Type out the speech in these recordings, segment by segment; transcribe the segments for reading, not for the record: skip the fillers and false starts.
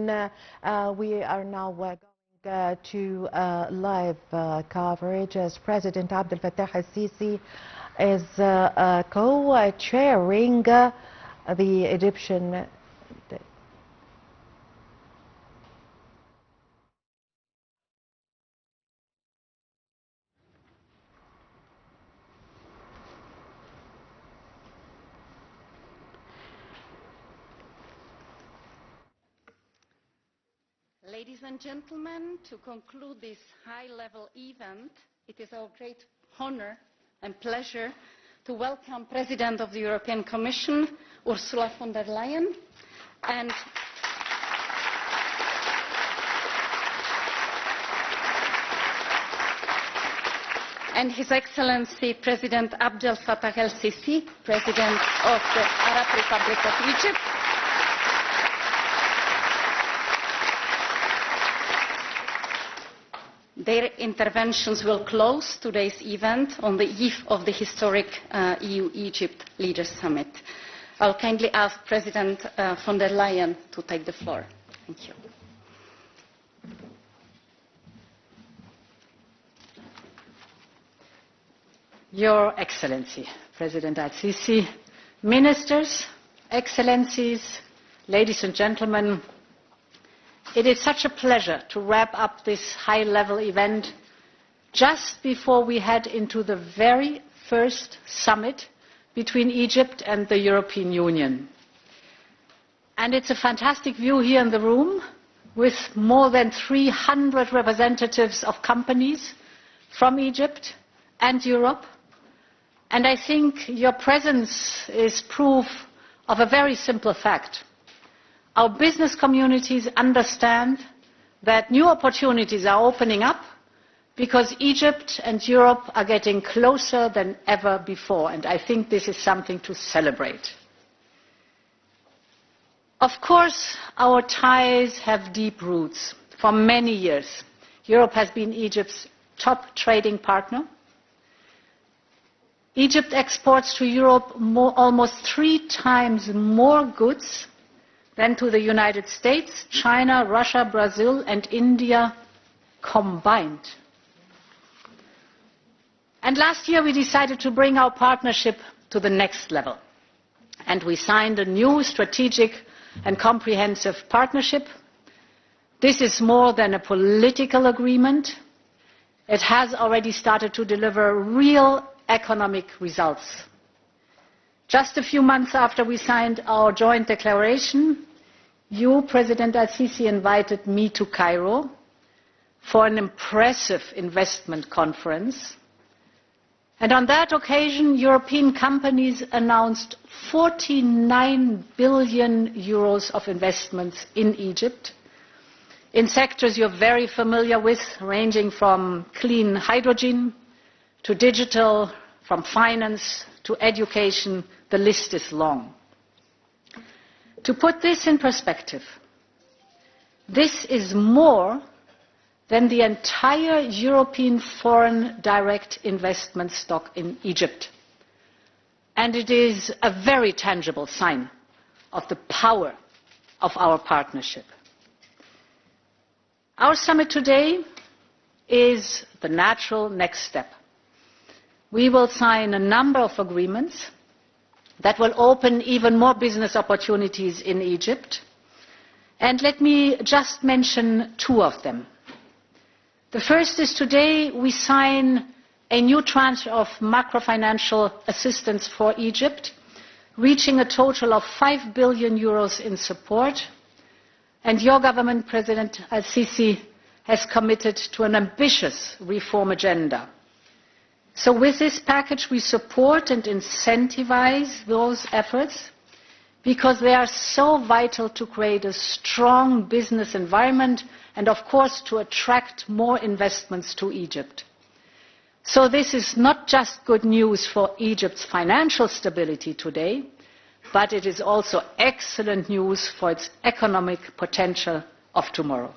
gentlemen, we are now going to live coverage as President Abdel Fattah al-Sisi is co-chairing the Egyptian. Ladies and gentlemen, to conclude this high-level event, it is our great honor and pleasure to welcome President of the European Commission, Ursula von der Leyen, and His Excellency President Abdel Fattah el-Sisi, President of the Arab Republic of Egypt. Their interventions will close today's event on the eve of the historic EU-Egypt Leaders Summit. I'll kindly ask President von der Leyen to take the floor. Thank you. Your Excellency, President al-Sisi, Ministers, Excellencies, ladies and gentlemen, it is such a pleasure to wrap up this high-level event just before we head into the very first summit between Egypt and the European Union. And it's a fantastic view here in the room with more than 300 representatives of companies from Egypt and Europe. And I think your presence is proof of a very simple fact. Our business communities understand that new opportunities are opening up because Egypt and Europe are getting closer than ever before, and I think this is something to celebrate. Of course, our ties have deep roots. For many years, Europe has been Egypt's top trading partner. Egypt exports to Europe almost 3 times more goods than to the United States, China, Russia, Brazil, and India combined. And last year we decided to bring our partnership to the next level. And we signed a new strategic and comprehensive partnership. This is more than a political agreement. It has already started to deliver real economic results. Just a few months after we signed our joint declaration, you, President al-Sisi, invited me to Cairo for an impressive investment conference. And on that occasion, European companies announced 49 billion euros of investments in Egypt, in sectors you're very familiar with, ranging from clean hydrogen to digital, from finance to education. The list is long. To put this in perspective, this is more than the entire European foreign direct investment stock in Egypt. And it is a very tangible sign of the power of our partnership. Our summit today is the natural next step. We will sign a number of agreements that will open even more business opportunities in Egypt. And let me just mention 2 of them. The first is today we sign a new tranche of macrofinancial assistance for Egypt, reaching a total of 5 billion euros in support. And your government, President al-Sisi, has committed to an ambitious reform agenda. So with this package, we support and incentivize those efforts because they are so vital to create a strong business environment and, of course, to attract more investments to Egypt. So this is not just good news for Egypt's financial stability today, but it is also excellent news for its economic potential of tomorrow.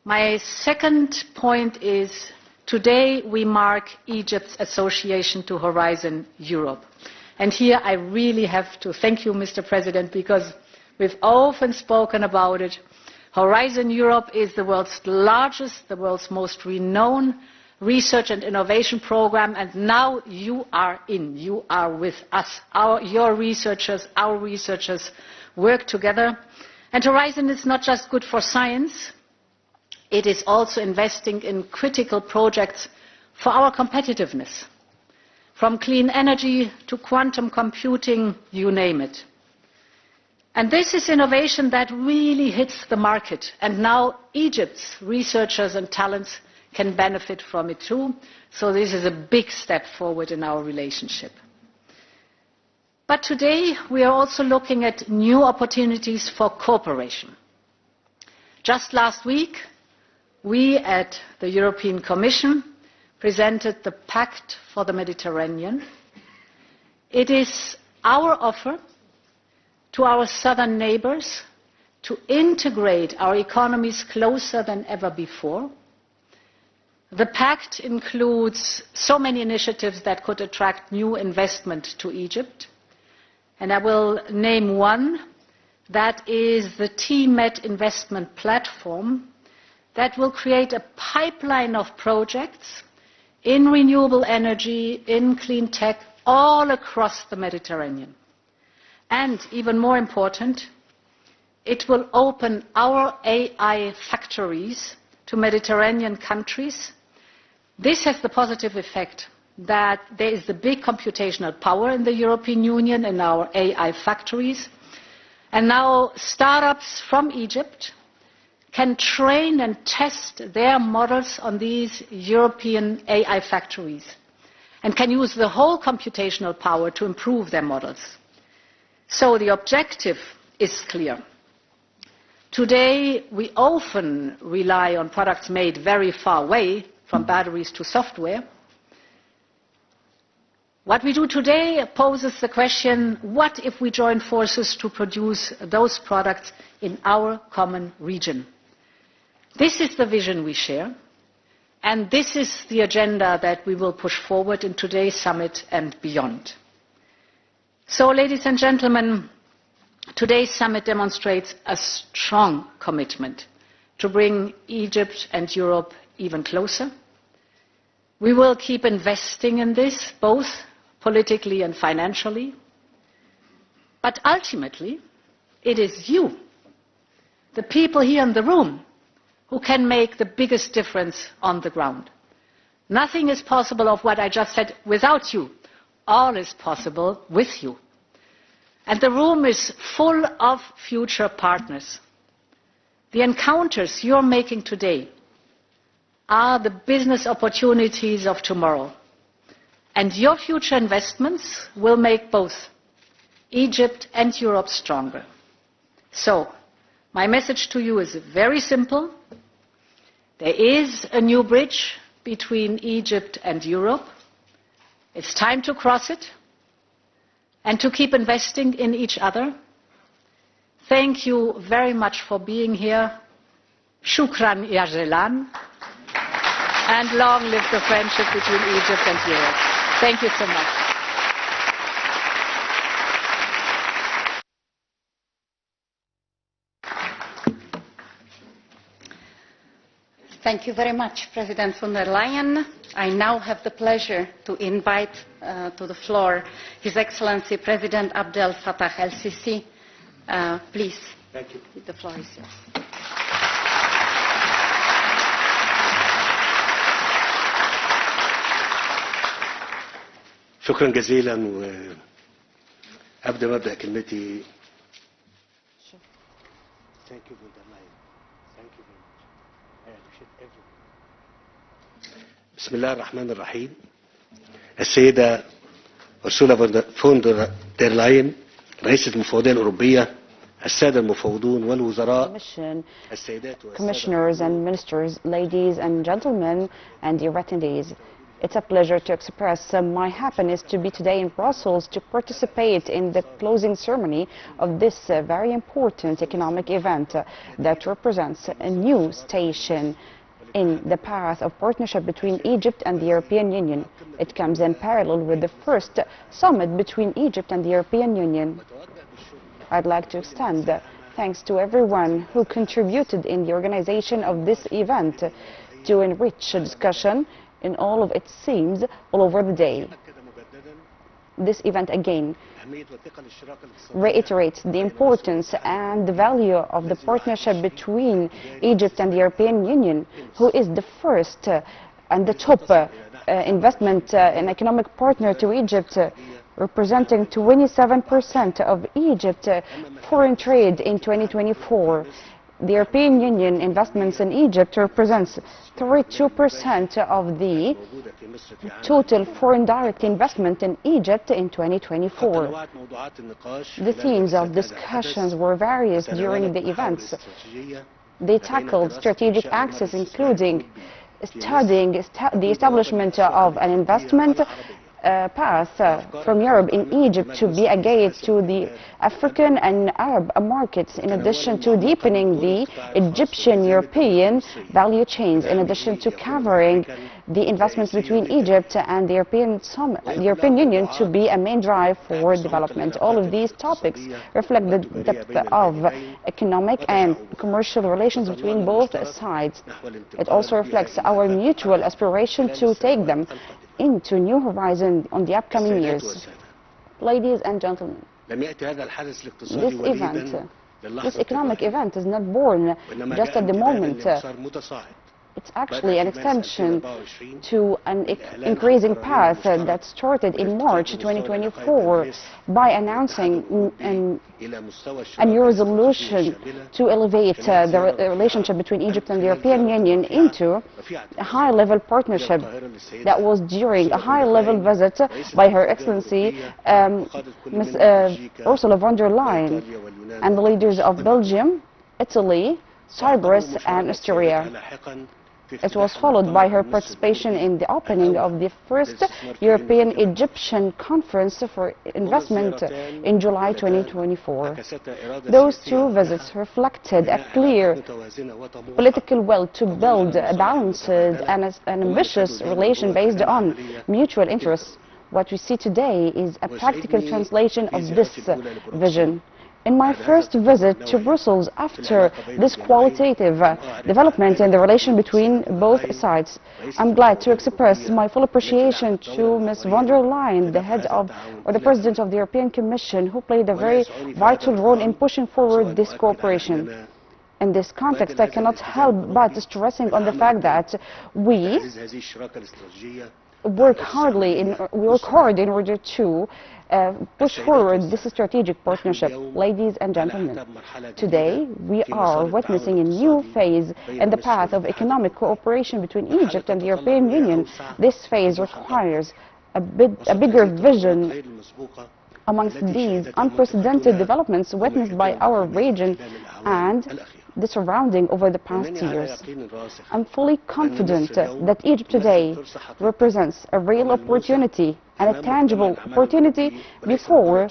My second point is today we mark Egypt's association to Horizon Europe. And here I really have to thank you, Mr. President, because We've often spoken about it. Horizon Europe is the world's largest, the world's most renowned research and innovation program, and now you are in. You are with us. Your researchers, our researchers work together. And Horizon is not just good for science, it is also investing in critical projects for our competitiveness. From clean energy to quantum computing, you name it. And this is innovation that really hits the market. And now Egypt's researchers and talents can benefit from it too. So this is a big step forward in our relationship. But today we are also looking at new opportunities for cooperation. Just last week, we at the European Commission presented the Pact for the Mediterranean. It is our offer to our southern neighbors to integrate our economies closer than ever before. The pact includes so many initiatives that could attract new investment to Egypt. And I will name one, that is the TMED investment platform that will create a pipeline of projects in renewable energy, in clean tech, all across the Mediterranean. And even more important, it will open our AI factories to Mediterranean countries. This has the positive effect that there is the big computational power in the European Union in our AI factories. And now startups from Egypt can train and test their models on these European AI factories and can use the whole computational power to improve their models. So the objective is clear. Today, we often rely on products made very far away, from batteries to software. What we do today poses the question, what if we join forces to produce those products in our common region? This is the vision we share, and this is the agenda that we will push forward in today's summit and beyond. So, ladies and gentlemen, today's summit demonstrates a strong commitment to bring Egypt and Europe even closer. We will keep investing in this, both politically and financially. But ultimately, it is you, the people here in the room, who can make the biggest difference on the ground. Nothing is possible of what I just said without you. All is possible with you. And the room is full of future partners. The encounters you're making today are the business opportunities of tomorrow. And your future investments will make both Egypt and Europe stronger. So, my message to you is very simple. There is a new bridge between Egypt and Europe. It's time to cross it and to keep investing in each other. Thank you very much for being here. Shukran ya Zelan. And long live the friendship between Egypt and Europe. Thank you so much. Thank you very much, President von der Leyen. I now have the pleasure to invite to the floor His Excellency President Abdel Fattah el-Sisi. Please, Thank you. The floor is yours. شكرا جزيلا وقبل ما ابدا كلمتي Thank you for the line. Thank you very much. I appreciate everything. بسم الله الرحمن الرحيم. السيدة أرسولا فون دير لاين رئيسة المفوضية الأوروبية، السادة المفوضون والوزراء، السيدات Commissioners and ministers, ladies and gentlemen, and dear attendees. It's a pleasure to express my happiness to be today in Brussels to participate in the closing ceremony of this very important economic event that represents a new station in the path of partnership between Egypt and the European Union. It comes in parallel with the first summit between Egypt and the European Union. I'd like to extend thanks to everyone who contributed in the organization of this event to enrich discussion in all of its themes all over the day. This event again reiterates the importance and the value of the partnership between Egypt and the European Union, who is the first and the top investment and economic partner to Egypt, representing 27% of Egypt's foreign trade in 2024. The European Union investments in Egypt represents 32% of the total foreign direct investment in Egypt in 2024. The themes of discussions were various during the events. They tackled strategic axes, including studying the establishment of an investment path from Europe in Egypt to be a gate to the African and Arab markets, in addition to deepening the Egyptian-European value chains, in addition to covering the investments between Egypt and the European Union to be a main drive for development. All of these topics reflect the depth of economic and commercial relations between both sides. It also reflects our mutual aspiration to take them into new horizons on the upcoming years. Ladies and gentlemen, this economic event is not born just at the moment. It's actually an extension to an increasing path that started in March 2024 by announcing a new resolution to elevate the relationship between Egypt and the European Union into a high-level partnership. That was during a high-level visit by Her Excellency Ms. Ursula von der Leyen and the leaders of Belgium, Italy, Cyprus and Austria. It was followed by her participation in the opening of the first European-Egyptian Conference for Investment in July 2024. Those two visits reflected a clear political will to build a balanced and an ambitious relation based on mutual interests. What we see today is a practical translation of this vision. In my first visit to Brussels after this qualitative development in the relation between both sides, I'm glad to express my full appreciation to Ms. von der Leyen, the President of the European Commission, who played a very vital role in pushing forward this cooperation. In this context, I cannot help but stressing on the fact that we work hard in order to push forward this strategic partnership. Ladies and gentlemen, today we are witnessing a new phase in the path of economic cooperation between Egypt and the European Union. This phase requires a bigger vision. Amongst these unprecedented developments witnessed by our region and the surrounding over the past years, I'm fully confident that Egypt today represents a real opportunity and a tangible opportunity before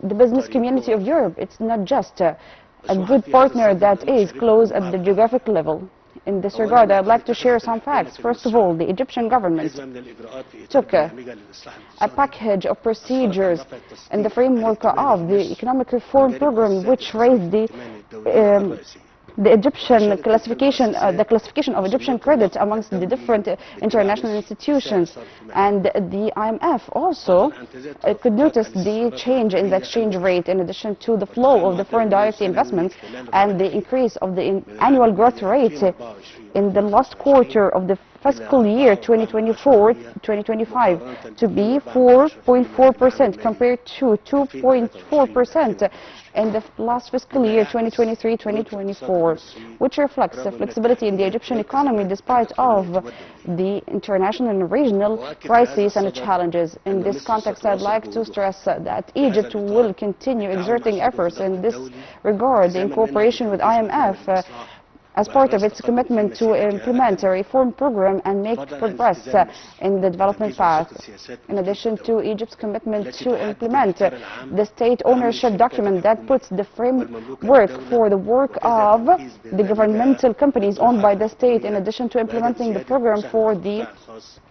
the business community of Europe. It's not just a good partner that is close at the geographic level. In this regard, I'd like to share some facts. First of all, the Egyptian government took a package of procedures in the framework of the economic reform program, which raised the Egyptian classification, the classification of Egyptian credit amongst the different international institutions, and the IMF also could notice the change in the exchange rate, in addition to the flow of the foreign direct investments and the increase of the annual growth rate in the last quarter of the fiscal year 2024-2025 to be 4.4% compared to 2.4% in the last fiscal year 2023-2024, which reflects the flexibility in the Egyptian economy despite of the international and regional crises and challenges. In this context, I'd like to stress that Egypt will continue exerting efforts in this regard in cooperation with IMF as part of its commitment to implement a reform program and make progress in the development path. In addition to Egypt's commitment to implement the state ownership document that puts the framework for the work of the governmental companies owned by the state, in addition to implementing the program for the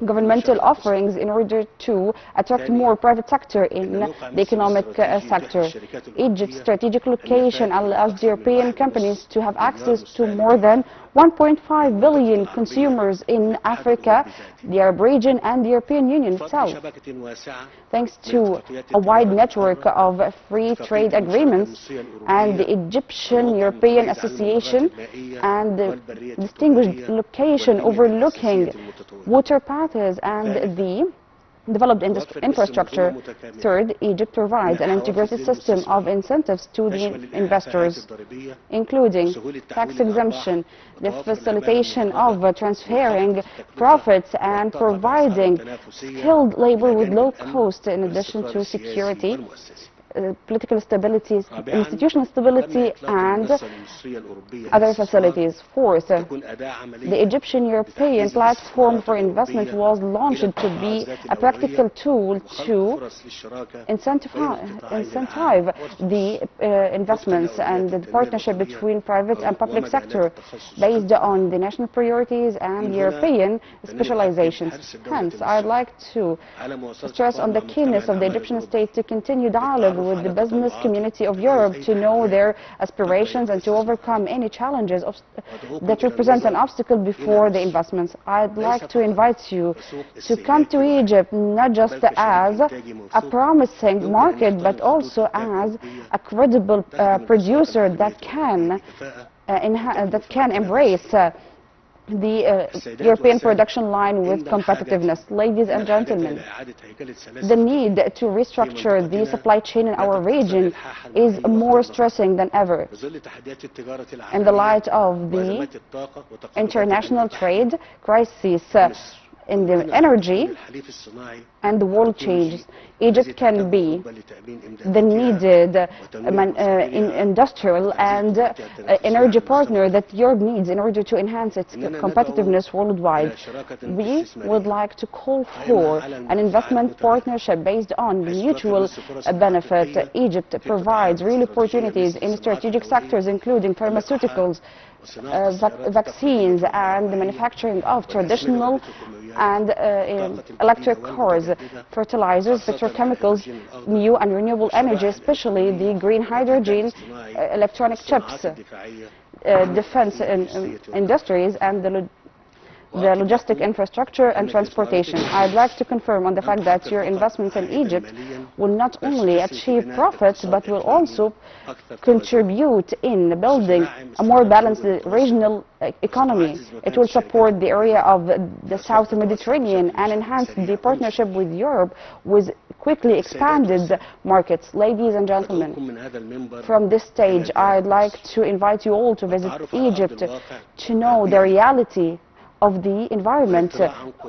governmental offerings in order to attract more private sector in the economic sector. Egypt's strategic location allows the European companies to have access to more than 1.5 billion consumers in Africa, the Arab region and the European Union itself. Thanks to a wide network of free trade agreements and the Egyptian-European Association and the distinguished location overlooking water paths and the developed infrastructure. Third, Egypt provides an integrated system of incentives to the investors, including tax exemption, the facilitation of transferring profits and providing skilled labor with low cost, in addition to security, political stability, institutional stability and other facilities. Fourth, the Egyptian-European platform for investment was launched to be a practical tool to incentivize the investments and the partnership between private and public sector based on the national priorities and European specializations. Hence, I'd like to stress on the keenness of the Egyptian state to continue dialogue with the business community of Europe to know their aspirations and to overcome any challenges that represent an obstacle before the investments. I'd like to invite you to come to Egypt not just as a promising market, but also as a credible producer that can embrace the European production line with competitiveness. Ladies and gentlemen, the need to restructure the supply chain in our region is more stressing than ever. In the light of the international trade crisis in the energy and the world changes, Egypt can be the needed industrial and energy partner that Europe needs in order to enhance its competitiveness worldwide. We would like to call for an investment partnership based on mutual benefit. Egypt provides real opportunities in strategic sectors including pharmaceuticals, vaccines and the manufacturing of traditional and electric cars, fertilizers, petrochemicals, new and renewable energy, especially the green hydrogen, electronic chips, defense industries and the logistic infrastructure and transportation. I'd like to confirm on the fact that your investments in Egypt will not only achieve profits, but will also contribute in building a more balanced regional economy. It will support the area of the South Mediterranean and enhance the partnership with Europe with quickly expanded markets. Ladies and gentlemen, from this stage, I'd like to invite you all to visit Egypt to know the reality of the environment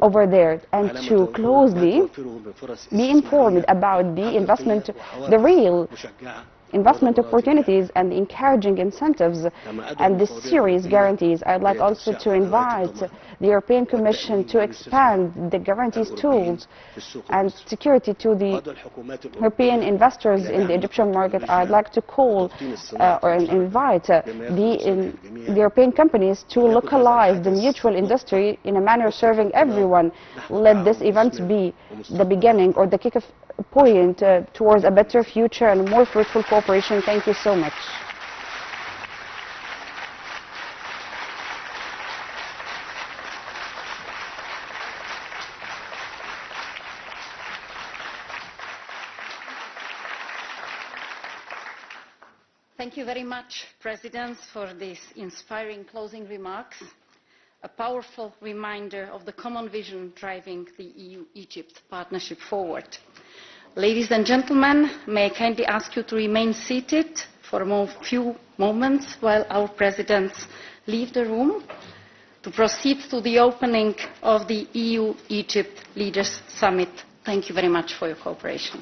over there and to closely be informed about the investment, the real investment opportunities and encouraging incentives and the serious guarantees. I'd like also to invite the European Commission to expand the guarantees tools and security to the European investors in the Egyptian market. I'd like to call or invite the European companies to localize the mutual industry in a manner serving everyone. Let this event be the beginning or the kick-off point towards a better future and more fruitful cooperation. Thank you so much. Thank you very much, Presidents, for these inspiring closing remarks. A powerful reminder of the common vision driving the EU-Egypt partnership forward. Ladies and gentlemen, may I kindly ask you to remain seated for a few moments while our presidents leave the room to proceed to the opening of the EU-Egypt Leaders Summit. Thank you very much for your cooperation.